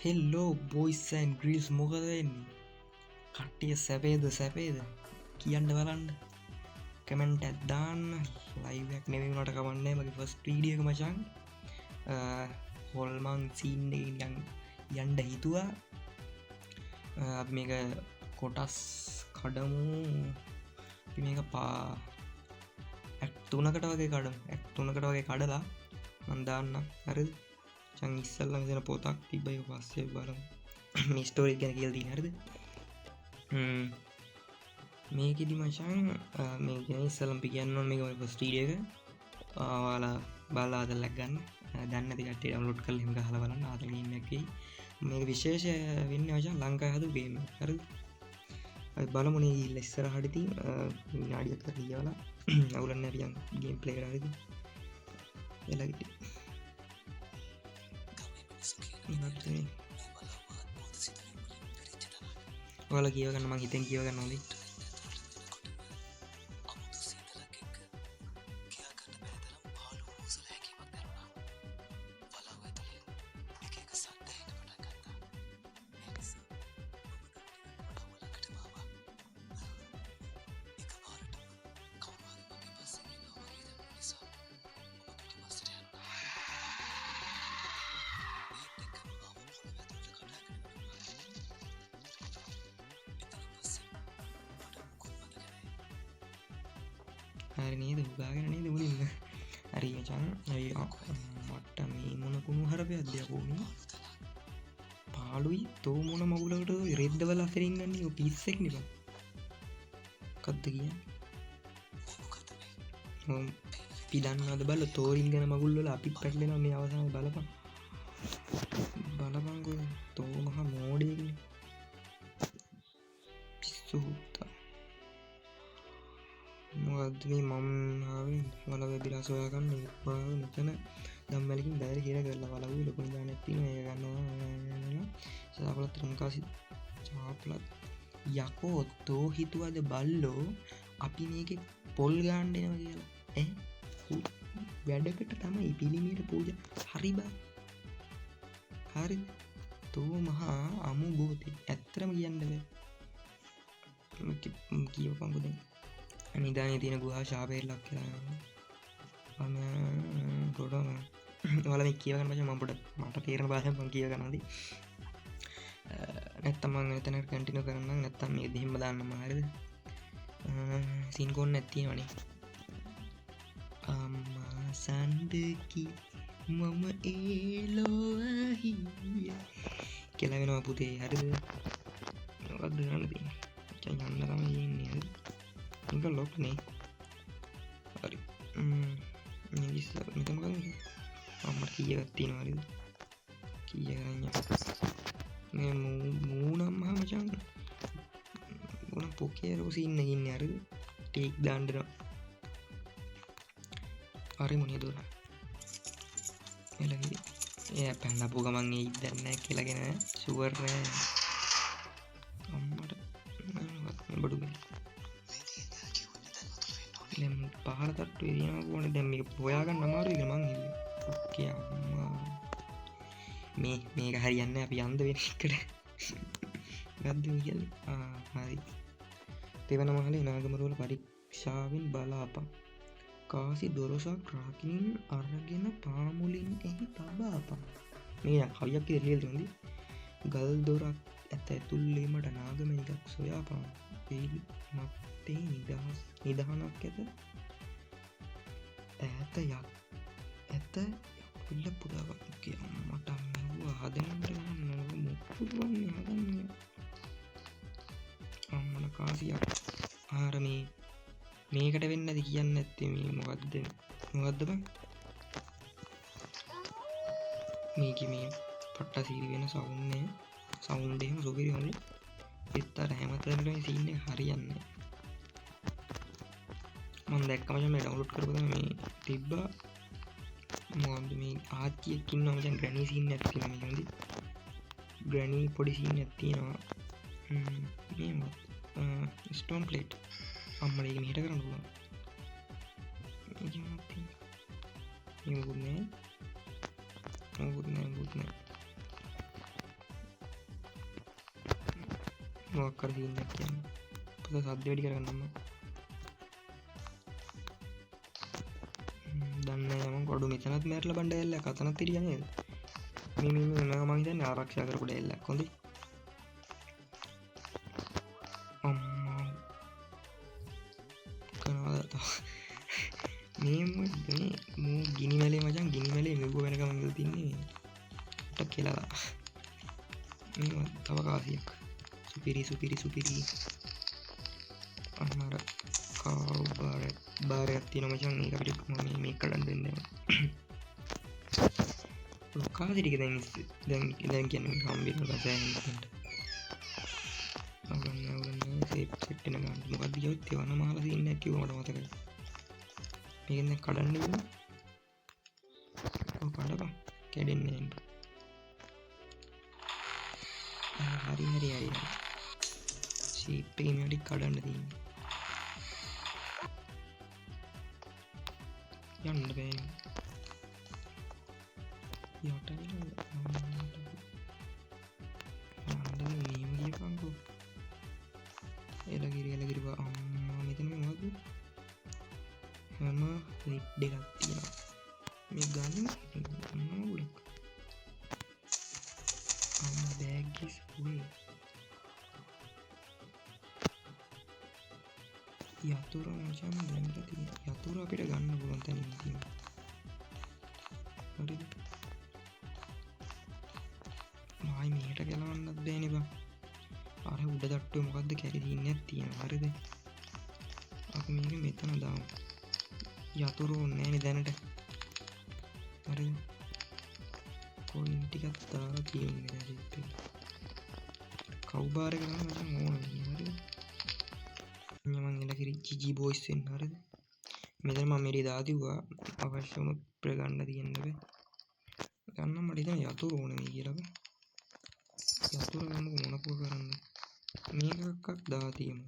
හෙල්ලෝ බොයිස්සන් grease මොකද වෙන්නේ කට්ටිය සැපේද කියන්න බලන්න කමෙන්ට් ඇත්දාන්න ලයිවයක් නෙවුණට කවන්නේ මගේ ෆස් ටීඩියක මචන් හොල්මං සීන්න යන්ඩ හිතුවා මේක කොටස් කඩමු මේක පා ඇක්තුනකට වගේ කඩම් ඇක්තුනකට වගේ කඩලා මන්දාන්න හරි චං ඉස්සල්ලම දෙන පොතක් තිබයි පස්සේ බලම් මිස්ටෝරි ගැන කියල් දී හරිද මේකෙදි මචන් මේ ගැන ඉස්සලම් පිගන්නවා මේ ස්ටීඩියක වාලා බල්ලා අදල්ලක් ගන්න දන්න තිකට ඩවලෝඩ් කල් හිම හල බලන්න ආදගන්නකයි මේ විශේෂ වෙන්න වචන් ලංකා හතු ගේම හරි බලමුණේ ලෙස්සර හඩිති නාඩියක රියාලා අවුලන්න රියන් ගේම් පලේට හරිද එලගට ඔයාල කියවගන්න මං හිතෙන් කියවගන්න ඕනේ හරි නේද උගාගෙන නේද මුලින්ම හරි මචං මට මේ මොන කුණු හරපය අධ්‍යපෝන පාලුයි තෝ මොන මගුලට රෙද්දවල අතරින් ගන්නේ ඔය පිස්සෙක් නේ බං කද්ද කියන්නේ පිදන්නවද බල තෝරින් ගැන මගුල් වල අපිත් පැටලෙනවා මේ අවසානයේ බලපංකෝ තෝ මහා මෝඩයෙක්නේ පිස්සු මොකක්ද මේ මම ආවේ වල වෙබිලා සොයාගන්න එපා මෙතන ධම්මලකින් බැරි කියලා කරලා වලවු ලොකු දානක් තියෙනවා ඒක ගන්නවා සාපලත් රංකාසි සාපලත් යකෝ තෝ හිතුවද බල්ලෝ අපි මේකේ පොල් ගන්න එනවා කියලා වැඩකට තමයි පිළිමීට පූජා හරි බා හරි තෝ මහා අමු ගෝතේ ඇත්තටම කියන්න බෑ කියවපන්කෝ දැන් නිදානේ තියෙන ගුහා ශාපයට ලක් කියලා මම ගොඩම වල මේ කියවගන්න මචං මම පොඩ මට තේරෙන භාෂාවෙන් මම කියවගන්නදී නැත්තම් මම එතන කන්ටිනියු කරන්නම් නැත්තම් මේක දෙහිම දාන්නම හරියද සීන් කොන් නැත් තියෙනවනේ අම්මා සන්දකි මම ඒලෝහි කියලා වෙනවා පුතේ හරියද මොකක්ද ගන්න තියෙන්නේ මචං යන්න තමයි ඉන්නේ හරියද ඉක ලොක්නේ හරි නිවිස් මෙතන මොකද අම්මට කීයක් තියෙනවද කීයක් ගන්න මේ මූණම් මහා මචං මොන පොකේ රෝසි ඉන්නේ හරිද ටේක් දාන්න හරි මොනියද උනා එළගි එයා පැන්නපු ගමන් ඒ ඉදන්නේ කියලාගෙන ෂුවර් නෑ අම්මට බඩු පහල තට්ටු එරියනවා කොහොමද දැන් මේක හොයාගන්න අමාරුයි කියලා මං හිතුවේ ඔක්කේ අම්මා මේක හරියන්නේ අපි යන්න වෙන එකට ගද්ද කියලා හරි තෙවන මහලේ නාගමරුවල පරීක්ෂාවෙන් බලාපන් කාසි දොරසක් රකින්න අරගෙන පාමුලින් එහි තබාපන් මේ කවියක් කියලා තියෙන්නේ ගල් දොරක් ඇත ඇතුල්ලේමට නාගමෙනිකක් සොයාපන් ඒ මත්තේ නිදහනක් ඇත ඇත පිල්ල පුදාවගේ අම්මට මෙව්වා හදනට ගන්න මුක්කුරුවන්නේ හදන්නේ අම්මල කාසියක් ආරමී මේකට වෙන්නද කියන්න ඇත්තේ මේ මොකක්ද බං මේක මේ පට්ට සීරි වෙන සවුන්නේ සවුන්ඩ් එහෙම සුපිරි හොඳයි ඒත්තර හැමතැනටම සීන් එක හරියන්නේ මම දැක්කම මේ ඩවුන්ලෝඩ් කරපුවම මේ තිබ්බා මොකක්ද මේ ආච්චියක් ඉන්නවා මචං ග්‍රැනි සීන් එකක් තියෙනවා මේකෙන්දි ග්‍රැනි පොඩි සීන් එකක් තියෙනවා මේ මොකක්ද ස්ටෝන් ප්ලේට් අම්මලා ඒක මෙහෙට කරන්න පුළුවන් මේක මොකක්ද නෑ මොකක් කර සීන් එකක් කියන්නේ. පොත සද්ද වැඩි කරගන්නම්ම. දන්නේ මම ගොඩු මෙතනත් මැරලා බණ්ඩ ඇල්ලක් අතනත් තිරියා නේද? මේ මම හිතන්නේ ආරක්ෂා කරපු ඇල්ලක් හොඳයි. අම්මා කනවාද මේ මූ ගිනි මැලේ මචං ගිනි මැලේ මෙව වෙනකම් ඉඳලා තින්නේ ට කියලා. මේ තව කාසියක් සුපිරි අමර කාව් බාරයක් තියෙනවා මචං. මේක අපිට මේක කඩන්න දෙන්නේ නැහැ. කාසි ටික දැන් කියන්නේ හම්බෙන්න බසෑන් අවුලන්න සේප් සෙට් වෙන ගන්න. මොකක්ද කියොත් ඒවන මහලා සීන් එකක් කිව්ව මට මතකයි. මේකෙන් දැන් කඩන්න ඉන්න. ඔව් කඩපන්. කැඩෙන්නේ නැහැ. හරි. ෂීප් එකේ මේ ටික කඩන්න තියෙන්නේ. යන්න බෑනේ. යට නීම ගියපංකෝ. එලගිරි අම්මා මෙතන මොකද්ද? හැම ලිප් දෙකක් තියෙනවා. මේ ගන්න නෝලක්. අම්මා බෑග් is full. යතුර මචං දැන්ට තියෙන. යතුර අපිට ගන්න පුළුවන් තැනින් තියෙනවා. හරිද? ආයි මෙහෙට ගලවන්නත් බෑනේ බං. අර උඩ තට්ටුවේ මොකද්ද කැරි තියෙනවා. හරිද? අපි මේක මෙතන දාමු. යතුරු ඕනේ නෑනේ දැනට. හරිද? කොයින් ටිකක් දාලා තියෙන්නේ රිප් එක. කවුබාර එක ගන්න මචං ඕනේ. හරිද? මම එලකිරි ජිජි බොයිස් වෙන්න. හරිද? මෙතන මම මෙරි දාතිවා අවශ්‍ය වුණොත් ප්‍රගන්න තියෙන්න බෑ. ගන්න මට හිතෙන යතුරු ඕනේ මේ කියලා බෑ. යතුරු ගන්න මොනකෝ කරන්නේ. මේක එකක් දාතියමු.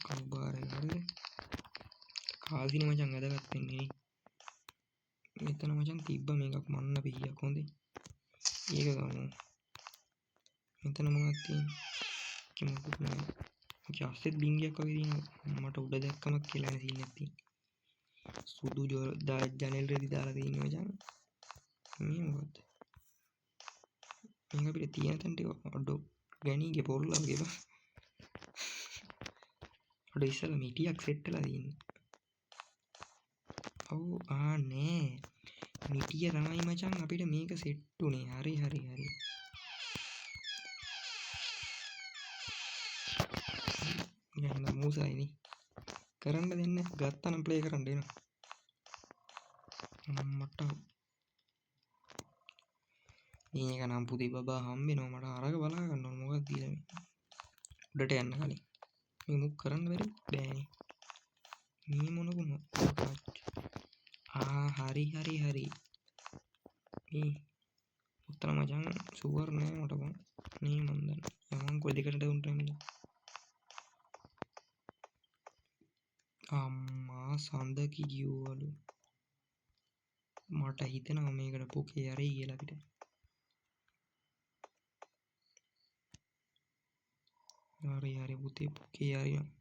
කවුබාර එක. හරිද? කාසිනේ මචං වැදගත් වෙන්නේ නේ. මෙතන මචං තිබ්බ මේකක් මන්න පිහියක් හොඳේ. ඒක ගමු. මෙතන මොකක්ද තියෙන්නේ? කිමුකුත් නෑ. ජාස්තිත් බින්ගයක් වගේ තියෙනවා. මට උඩ දැක්කමක් කියලා නේ සීන් එකක් තියෙන්නේ. සුදු ජනෙල් රෙදි දාලා තියෙනවා මචං. මේ මොකද්ද? මේක අපිට තියෙන තැන ටික අඩෝ ගැණීගේ පොල්ල වගේ බා. අඩෝ ඉස්සෙල්ලා මිටියක් සෙට් වෙලා තියෙන්නේ. ඔව් නෑ. මිටිය තමයි මචං අපිට මේක සෙට් උනේ. හරි. යන්න මූසයිනේ. කරන්න දෙන්න. ගත්තනම් ප්ලේ කරන්න එනවා. මට මේක නම් පුතේ බබා හම්බෙනවා. මට අරක බලා ගන්න ඕන මොකක්ද කියලා මේ. උඩට යන්න කලින්. මේ මුක් කරන්න බැරි බෑනේ. මේ මොනකුම හරි. මේ උත්තර මචං සුවර් නෑ මට බං. මේ මන් දන්න. යමන් කොයි දෙකට උන්ට එමුද? අම්මා සඳකි ගියවලු. මට හිතෙනවා මේකට පොකේ යරි කියලා අපිට. හරි පුතේ පොකේ යරිනවා.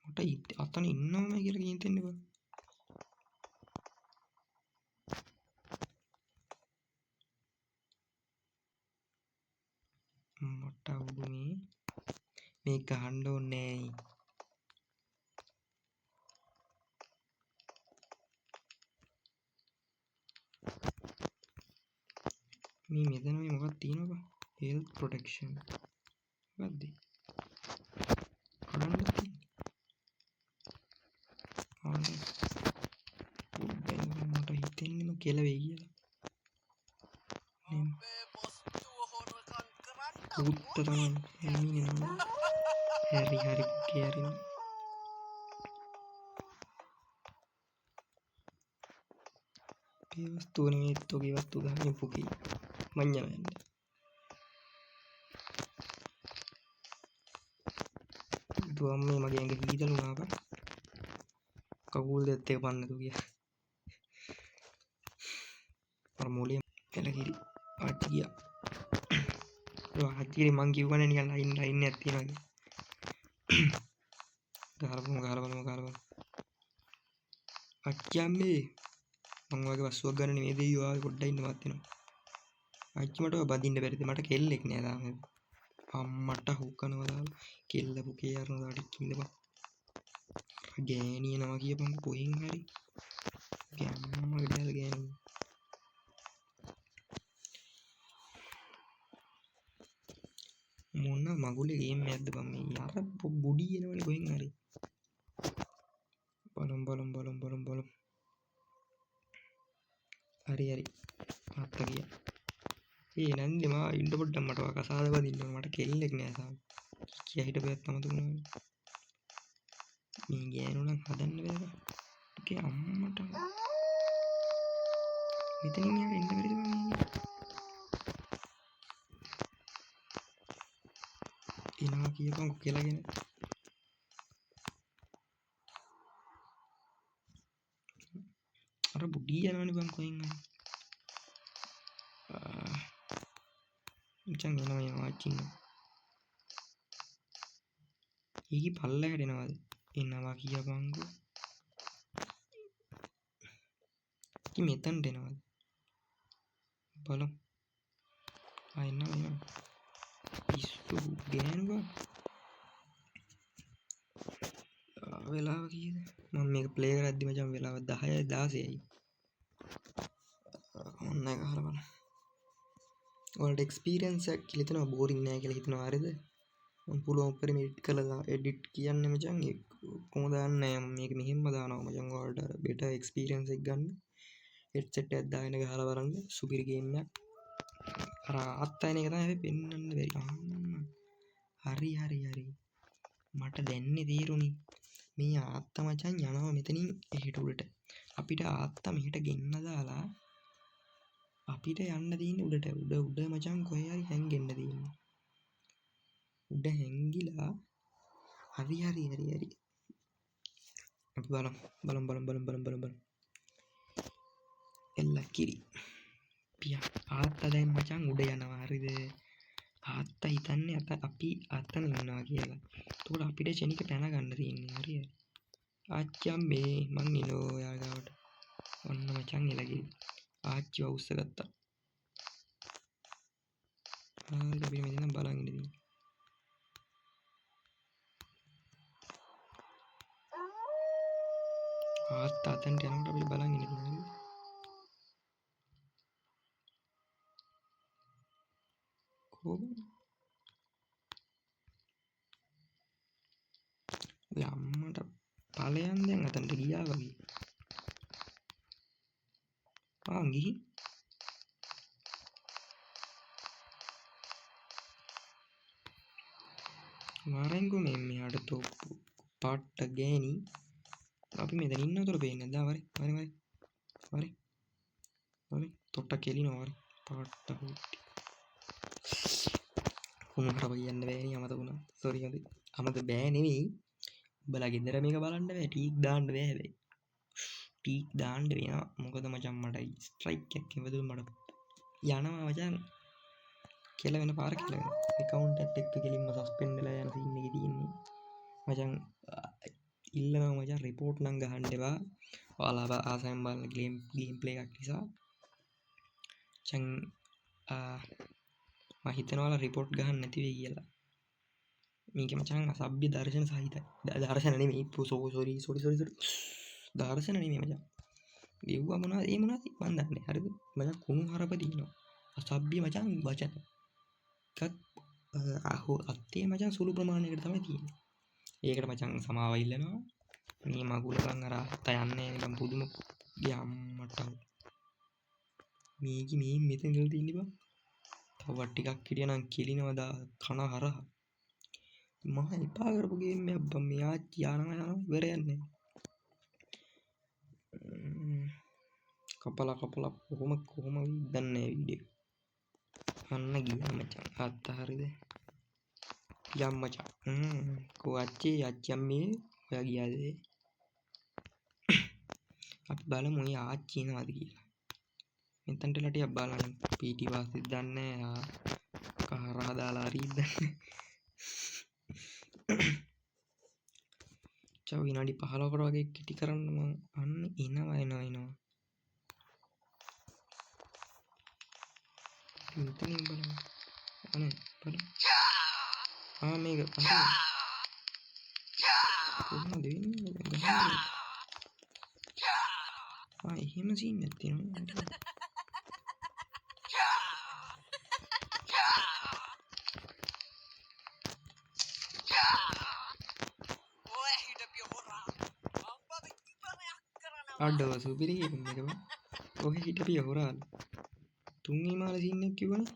මට අතන ඉන්නවම කියලා කියන්න දෙන්න බා. මට අවුනේ මේක ගහන්න ඕනේ නෑ. මේ මෙතන මේ මොකක්ද තියෙනවද? health protection. මොකද්ද? කඩන්න තියෙන්නේ. මට හිතෙන්නේම කෙලවෙයි කියලා. උත්ත තමයි එන්නේ නම. හරි කියරින. වස්තු නෙමෙයි තෝගේ වස්තු ගන්න පුකි. මඤ්ඤා වෙන්න. දුවම්මේ මගේ ඇඟ හීදලුණා බා. කකුල් දෙත් එක පන්න තු ගියා. අර මොලේ එලකිරි. ඉතින් මං කිව්වනේ නිකන් ලයින් එකක් තියෙනවා කියලා. ගහලා බලමු. අච්චම්මේ මං වගේ වස්සුවක් ගන්න නෙමෙයි දෙයියෝ ආවේ පොඩ්ඩක් ඉන්න මත් වෙනවා. අච්චි මට බදින්න බැරිද මට කෙල්ලෙක් නෑ තාම. අම්මට හුකනවා දාලා කෙල්ල පුකේ යනවා ටික ඉඳපන්. ගෑණියනවා කියපන් කොහෙන් හරි. ගෑම්මගේ දාලා ගෑණි. මොන මගුලේ ගේම් එකක්ද බං මේ අර බුඩි එනවනේ කොහෙන් හරි. බලමු. හරි. තාත්තා ගියා. ඒ නැන්දේ මා ඉන්න පොඩ්ඩක් මට කසාද බඳින්න ඕන මට කෙල්ලෙක් නෑ තාම. කියා හිටපෙත් තමයි තුනේ. මේ ගෑනු නම් හදන්න බෑ. ඔකේ අම්මට. මෙතනින් යාර එන්න බැරිද මම එනවා කියපන් කෙලගෙන. අර බුඩි යනවනේ බං කොහෙන් හරි. මචං එනවා අච්චින්න. ඊකි පල්ලෙහාට එනවාද? එනවා කියපන්කෝ. ඊ මෙතනට එනවාද? බලමු. එනවා. පිස්සු ගෑනුවා. වෙලාව කීයද? මම මේක ප්ලේ කරද්දි මචං වෙලාව 10යි 16යි. ඔන්න එක අහලා බලන්න. ඔයාලට එක්ස්පීරියන්ස් එකක් කියලා හිතනවා බෝරින් නෑ කියලා හිතනවා හරිද? මම පුළුවන් උඩරින් එඩිට් කරලා එඩිට් කියන්නේ මචං කොහොමද දන්නේ මේක මෙහෙම දානවා මචං ඔයාලට අර බෙටර් එක්ස්පීරියන්ස් එකක් ගන්න. හෙඩ්සෙට් එකක් දාගෙන ගහලා බලන්න සුපිරි ගේම් එකක්. අර ආත්තයින එක තමයි හැබැයි පෙන්වන්න බැරි. හරි. මට දැන්නේ තීරුණි. මේ ආත්තා මචං යනවා මෙතනින් එහෙට උඩට. අපිට ආත්තා මෙහෙට ගෙන්න දාලා අපිට යන්න තියෙන්නේ උඩට. උඩ මචං කොහේ හරි හැංගෙන්න තියෙන්නේ. උඩ හැංගිලා හරි. අපි බලමු. එල්ල කිරි. පියා ආත්තා දැන් මචං උඩ යනවා හරිද? ආත්තා හිතන්නේ අපි අතන ඉන්නවා කියලා. එතකොට අපිට ෂෙනික පැන ගන්න තියෙන්නේ හරිය. ආච්චම් මේ මං එනෝ යා ගාවට. ඔන්න මචං එළගිරි. ආච්චිව උස්ස ගත්තා. හරි අපි මෙතන බලන් ඉඳින්. ආත්තා අතන්ට යනකොට අපි බලන් ඉඳින්. කොහොමද? අම්මට ඵලයන් දැන් අතන්ට ගියා වගේ. ගිහින් මාරෙන්ගෝ මේ මෙයාට තෝප්පු පාට්ට ගෑණි අපි මෙතන ඉන්නතර පේන්නේ නැද්ද? වරි තොට්ට කෙලිනවා වරි පාට්ට හොට්ටි උන්ට කියන්න බෑනේ අමත වුණා. සෝරි අමත බෑ නෙවෙයි. උඹලා ගෙදර මේක බලන්න බෑ. ටීක් දාන්න බෑ හැබැයි. ටීක් දාන්න වෙනවා. මොකද මචං මට ස්ට්‍රයික් එකක් එවදුන මට යනවා මචං. කියලා වෙන පාර කියලා වෙන. account එකත් එක්ක කෙලින්ම සස්පෙන්ඩ් වෙලා යන සීන් එකේ තියෙන්නේ. මචං ඉල්ලනවා මචං report නම් ගහන්න එපා. ඔයාලා ආසයෙන් බලන ගේම් ප්ලේ එකක් නිසා. මචං මම හිතනවා ඔයාලා report ගහන්න නැති වෙයි කියලා. මේක මචං අසභ්‍ය දර්ශන සහිතයි. දර්ශන නෙමෙයි සෝරි දර්ශන නෙමෙයි මචං. ගෙව්වා මොනවද? ඒ මොනවද? මන් දන්නේ. හරිද? මචං කුණු හරප දිනවා. අසභ්‍ය මචං වචන. එකක් අත්තේ මචං සුළු ප්‍රමාණයකට තමයි තියෙන්නේ. ඒකට මචං සමාව ඉල්ලනවා. මේ මගුලකන් අර අත්ත යන්නේ නිකන් පුදුම ගියම්මට. මේක මේ මෙතන ඉඳලා තියෙන්නේ බං. තව ටිකක් හිටියනම් කෙලිනවද කන හරහා. මම එපා කරපු ගේම් එකක් බං. මෙයා යනවා ඉවරයක් නැහැ. කපලා කොහොම දන්නේ වීඩියෝ. අන්න ගියා මචං. අත්ත හරිද? යම් මචං. කෝ අච්චම් මේ ඔයා ගියාද? අපි බලමු ඔය ආච්චි එනවාද කියලා. මෙතනට ලටියක් බලන්න. පීටි වාසිත් දන්නේ නැහැ. කාරා දාලා අරිද්දන්නේ. චව විනාඩි 15කට වගේ කිටි කරන්න මම අන්න එනවා. මෙතනින් බලන්න. අනේ බලන්න. මේක අර කොහොමද වෙන්නේ දැන්? එහෙම සීන් එකක් තියෙනවා. අඩව සුපිරි එකක් බං. ඔහෙ හිටපිය හොරාල්. තුන්වෙනි මාල සීන් එක කිව්වනේ.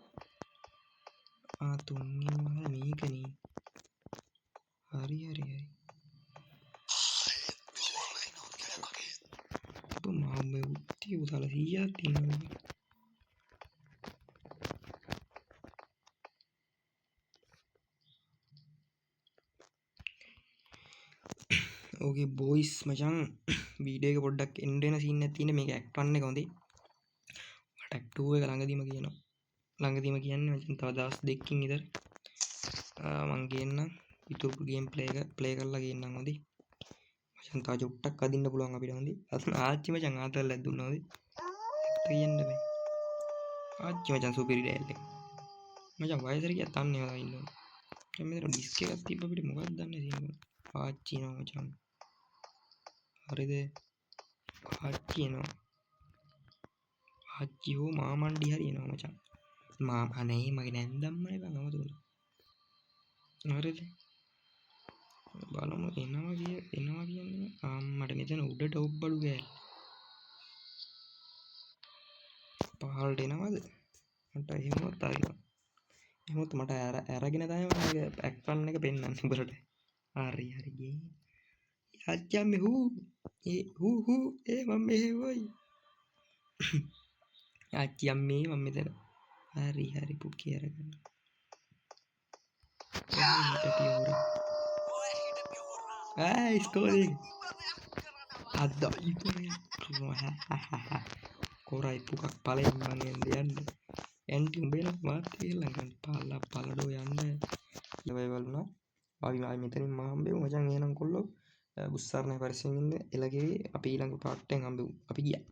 තුන්වෙනි මාල මේකනේ. හරි. මම උත්ති උදාලා 100ක් තියෙනවා. ඕකේ බොයිස් මචං වීඩියෝ එක පොඩ්ඩක් එන්න එන සීන් එකක් තියෙන මේක ඇක්ට් 1 එක හොඳයි. ඇක්ට් 2 එක ළඟදීම කියනවා. ළඟදීම කියන්නේ මචං තව දවස් දෙකකින් විතර මං ගේන්නම් YouTube ගේම් ප්ලේ කරලා ගේන්නම් හොඳයි. මචං තව චුට්ටක් අදින්න පුළුවන් අපිට හොඳයි. ආච්චි මචං ආතල්ලක් දුන්නා හොඳයි. කියන්න බෑ. ආච්චි මචං සුපිරි ඩයල් එක. මචං වයසට ගියත් අන්න ඒවා ඉන්නවා. දැන් මෙතන ඩිස්ක් එකක් තිබ්බ අපිට මොකක්ද දන්නේ තියෙන්නේ. ආච්චි නෝ මචං. හරිද? ආච්චි එනවා. ආච්චි හෝ මාමණ්ඩි හරි එනවා මචං. අනේ මගේ නැන්දම්මනේ බං අමතක. හරිද? බලමු එනවා කියන්නේ අම්මට මෙතන උඩට ඔබ්බඩු ගෑල්. පහළට එනවද? මට එහෙමවත් ආරිනවා. එහෙමත් මට අරගෙන තමයි මම ඇක්ට් 1 එක පෙන්නන්නේ උඹලට. හරි ගියේ. ආච්චි අම්මේ හූ මම මෙහෙවයි. ආච්චි අම්මේ මම මෙතන. හරි පුකේ අරගෙන. ඉස්කෝලේ අද ඉපරේ කොරයි පුකක් පලෙන් මං යන්න ඇන්ටි උඹේ නම් මාත් කියලා ගන්න පළඩෝ යන්න ලෙවල් වුණා. ආයි මෙතනින් මම හම්බෙමු මචං. එහෙනම් කොල්ලෝ බුස්සාරණේ පරිස්සමින් ඉන්න එළගේ අපි ඊළඟ පාර්ට් එකෙන් හම්බෙමු. අපි ගියා.